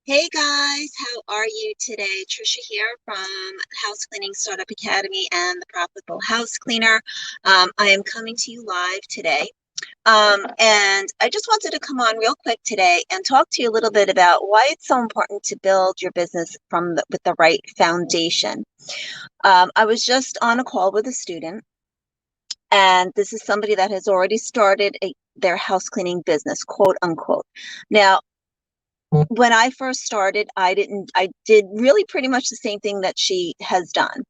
Hey guys, how are you today? Trisha here from House Cleaning Startup Academy and the Profitable House Cleaner. I am coming to you live today. And I just wanted to come on real quick today and talk to you a little bit about why it's so important to build your business with the right foundation. I was just on a call with a student, and this is somebody that has already started their house cleaning business, quote unquote. Now, when I first started, I did really pretty much the same thing that she has done.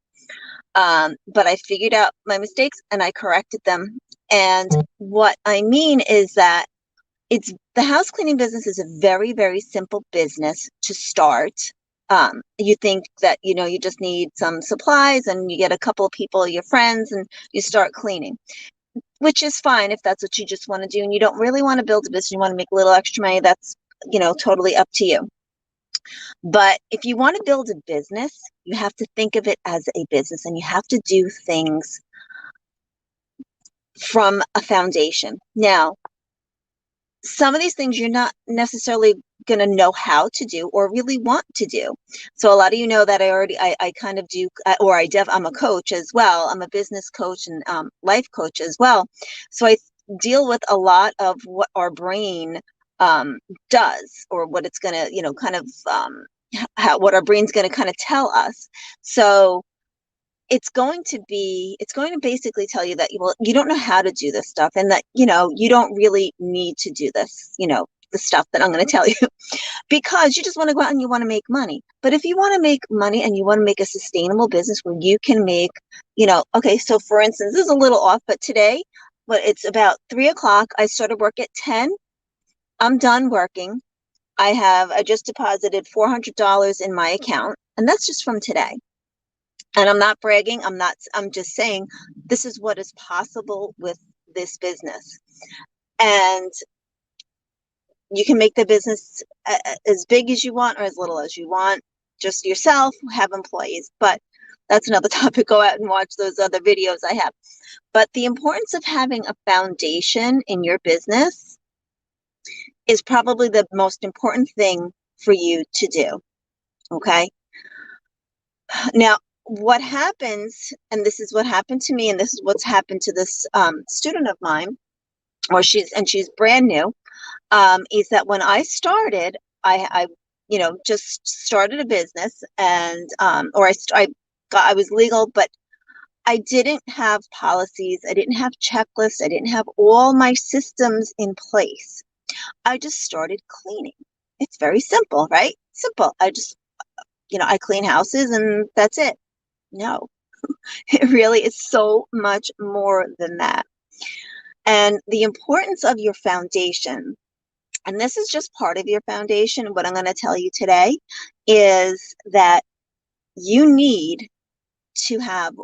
But I figured out my mistakes and I corrected them. And what I mean is that the house cleaning business is a very, very simple business to start. You think that, you just need some supplies and you get a couple of people, your friends, and you start cleaning, which is fine if that's what you just want to do. And you don't really want to build a business, you want to make a little extra money. That's, totally up to you. But if you want to build a business, you have to think of it as a business and you have to do things from a foundation. Now, some of these things you're not necessarily going to know how to do or really want to do. So a lot of you know that I kind of do, I'm a coach as well. I'm a business coach and life coach as well. So I deal with a lot of what our brain does, or what it's going to, what our brain's going to kind of tell us. So it's going to basically tell you that you don't know how to do this stuff, and that, you don't really need to do this, the stuff that I'm going to tell you, because you just want to go out and you want to make money. But if you want to make money and you want to make a sustainable business where you can make, okay, so for instance, this is a little off, but today, it's about 3 o'clock. I started work at 10. I'm done working. I just deposited $400 in my account, and that's just from today. And I'm not bragging. I'm just saying this is what is possible with this business. And you can make the business as big as you want or as little as you want, just yourself, have employees. But that's another topic. Go out and watch those other videos I have. But the importance of having a foundation in your business is probably the most important thing for you to do. Okay. Now, what happens, and this is what happened to me, and this is what's happened to this student of mine, she's brand new, is that when I started, I just started a business, and I was legal, but I didn't have policies, I didn't have checklists, I didn't have all my systems in place. I just started cleaning. It's very simple, right? Simple. I clean houses and that's it. No, it really is so much more than that. And the importance of your foundation, and this is just part of your foundation, what I'm going to tell you today is that you need to have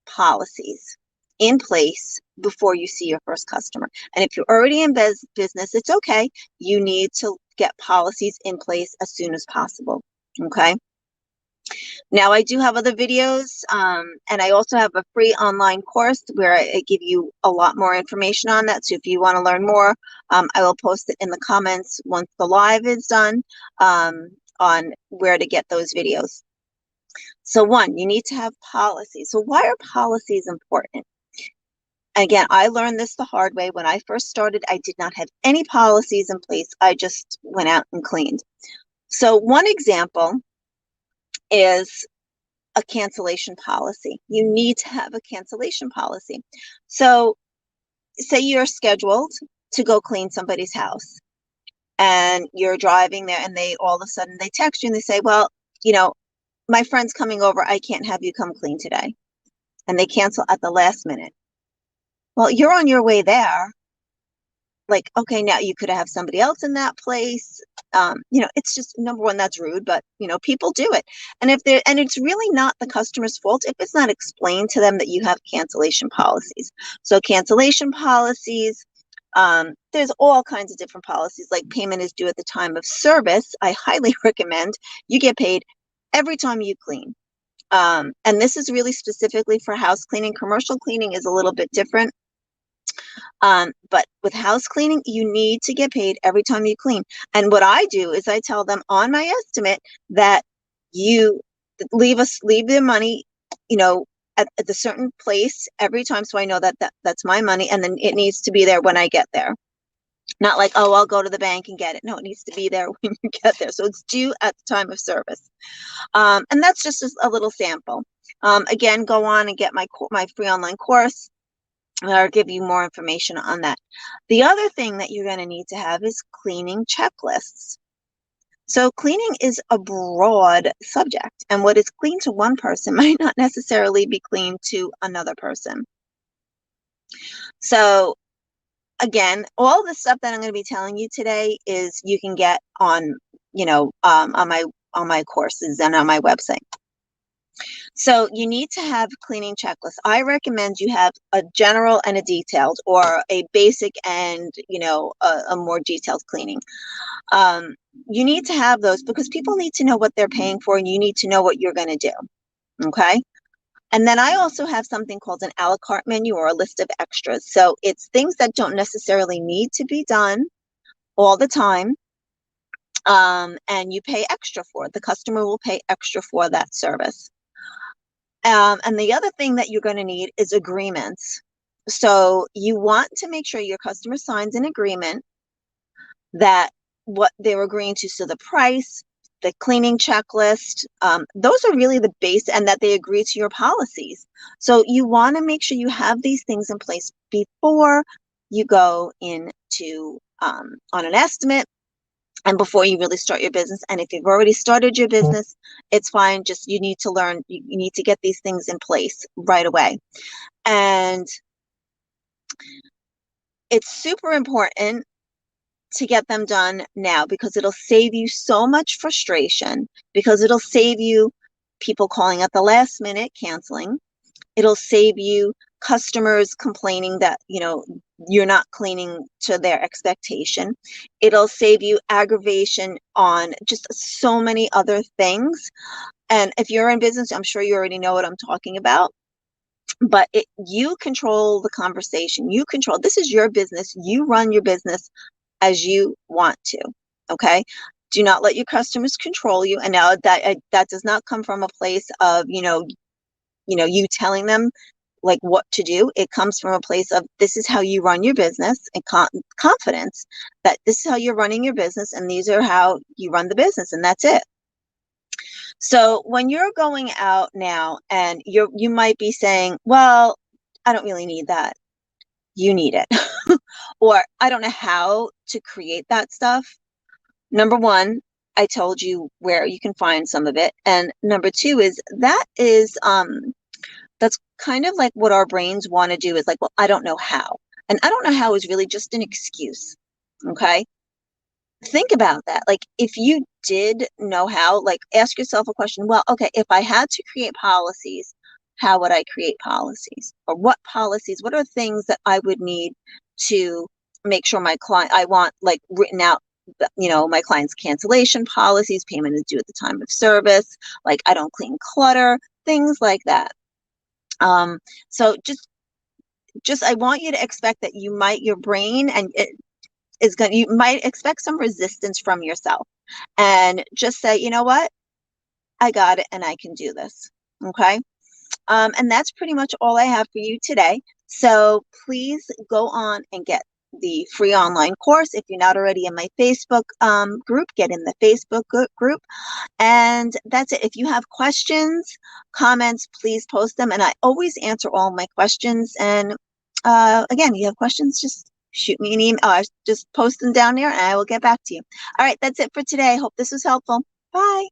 policies in place before you see your first customer. And if you're already in business, it's okay. You need to get policies in place as soon as possible. Okay. Now, I do have other videos, and I also have a free online course where I give you a lot more information on that. So if you want to learn more, I will post it in the comments once the live is done, on where to get those videos. So you need to have policies. So why are policies important? Again, I learned this the hard way. When I first started, I did not have any policies in place. I just went out and cleaned. So one example is a cancellation policy. You need to have a cancellation policy. So say you're scheduled to go clean somebody's house and you're driving there, and they all of a sudden they text you and they say, well, my friend's coming over, I can't have you come clean today. And they cancel at the last minute. Well, you're on your way there. Like, okay, now you could have somebody else in that place. It's just, number one, that's rude, but people do it. And it's really not the customer's fault if it's not explained to them that you have cancellation policies. So cancellation policies, there's all kinds of different policies, like payment is due at the time of service. I highly recommend you get paid every time you clean. And this is really specifically for house cleaning. Commercial cleaning is a little bit different. But with house cleaning, you need to get paid every time you clean. And what I do is I tell them on my estimate that you leave their money, you know, at the certain place every time, so I know that's my money, and then it needs to be there when I get there. Not like, oh, I'll go to the bank and get it. No, it needs to be there when you get there. So it's due at the time of service. And that's just a little sample. Again, go on and get my free online course. I'll give you more information on that. The other thing that you're going to need to have is cleaning checklists. So cleaning is a broad subject, and what is clean to one person might not necessarily be clean to another person. So again, all the stuff that I'm going to be telling you today is you can get on, on my courses and on my website. So you need to have cleaning checklists. I recommend you have a general and a detailed, or a basic and, a more detailed cleaning. You need to have those because people need to know what they're paying for, and you need to know what you're going to do. Okay. And then I also have something called an a la carte menu, or a list of extras. So it's things that don't necessarily need to be done all the time. And you pay extra for it. The customer will pay extra for that service. And the other thing that you're going to need is agreements. So you want to make sure your customer signs an agreement that what they're agreeing to. So the price, the cleaning checklist, those are really the base, and that they agree to your policies. So you want to make sure you have these things in place before you go into on an estimate, and before you really start your business. And if you've already started your business, it's fine. Just you need to learn, you need to get these things in place right away. And it's super important to get them done now, because it'll save you so much frustration, because it'll save you people calling at the last minute, canceling. It'll save you customers complaining that, you're not cleaning to their expectation. It'll save you aggravation on just so many other things. And if you're in business, I'm sure you already know what I'm talking about. But you control the conversation. This is your business. You run your business as you want to. Okay. Do not let your customers control you. And now that does not come from a place of, you telling them like what to do. It comes from a place of, this is how you run your business, and confidence that this is how you're running your business, and these are how you run the business, and that's it. So when you're going out now, and you might be saying, well, I don't really need that. You need it. Or I don't know how to create that stuff. Number one, I told you where you can find some of it. And number two is that's kind of like what our brains want to do, is like, well, I don't know how. And I don't know how is really just an excuse. Okay. Think about that. Like, if you did know how, like, ask yourself a question. Well, okay, if I had to create policies, how would I create policies? Or what are things that I would need to make sure I want like written out, my client's cancellation policies, payment is due at the time of service, like I don't clean clutter, things like that. So just I want you to expect that your brain and you might expect some resistance from yourself, and just say, you know what, I got it, and I can do this. Okay. And that's pretty much all I have for you today. So please go on and get the free online course. If you're not already in my Facebook group, get in the Facebook group. And that's it. If you have questions, comments, please post them. And I always answer all my questions. And again, you have questions, just shoot me an email. Just post them down there, and I will get back to you. All right, that's it for today. Hope this was helpful. Bye.